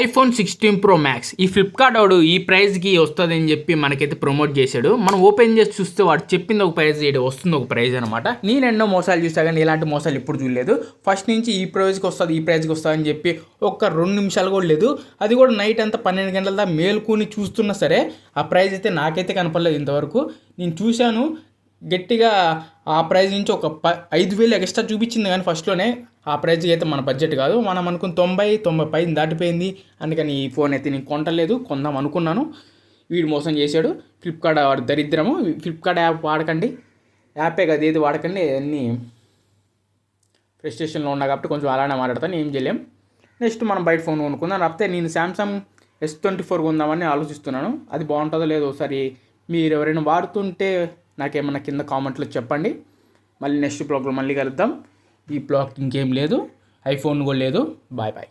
IPhone 16 Pro Max ఈ Flipkart వాడు ఈ ప్రైస్కి వస్తుంది అని చెప్పి మనకైతే ప్రమోట్ చేశాడు. మనం ఓపెన్ చేసి చూస్తే వాడు చెప్పింది ఒక ప్రైస్, వస్తుంది ఒక ప్రైస్ అనమాట. నేను ఎన్నో మోసాలు చూసా కానీ ఇలాంటి మోసాలు ఎప్పుడు చూడలేదు. ఫస్ట్ నుంచి ఈ ప్రైస్కి వస్తుంది అని చెప్పి ఒక్క 2 నిమిషాలు కూడా లేదు. అది కూడా నైట్ అంతా 12 గంటల దాకా మేలుకొని చూస్తున్నా సరే ఆ ప్రైస్ అయితే నాకైతే కనపడలేదు ఇంతవరకు. నేను చూశాను గట్టిగా ఆ ప్రైస్ నుంచి ఒక 5,000 ఎక్స్ట్రా చూపించింది కానీ ఫస్ట్లోనే ఆ ప్రైస్కి అయితే మన బడ్జెట్ కాదు. మనం అనుకుని 90 పైన దాటిపోయింది. అందుకని ఈ ఫోన్ అయితే నేను కొంటలేదు, కొందాం అనుకున్నాను. వీడు మోసం చేశాడు. ఫ్లిప్కార్ట్ వాడు దరిద్రము. ఫ్లిప్కార్ట్ యాప్ వాడకండి, యాపే కదా ఏది వాడకండి. అన్నీ ఫ్రస్ట్రేషన్లో ఉన్నా కాబట్టి కొంచెం అలానే మాట్లాడతాను, ఏం చేయలేం. నెక్స్ట్ మనం బయట ఫోన్ కొనుక్కుందాం. లేకపోతే నేను శాంసంగ్ S24 కొందామని ఆలోచిస్తున్నాను. అది బాగుంటుందో లేదో ఒకసారి మీరు ఎవరైనా వాడుతుంటే నాకేమన్నా కింద కామెంట్లో చెప్పండి. మళ్ళీ నెక్స్ట్ బ్లాగ్లో మళ్ళీ కలుద్దాం. ఈ బ్లాగ్ ఇంకేం లేదు, ఐఫోన్ కూడా లేదు. Bye bye.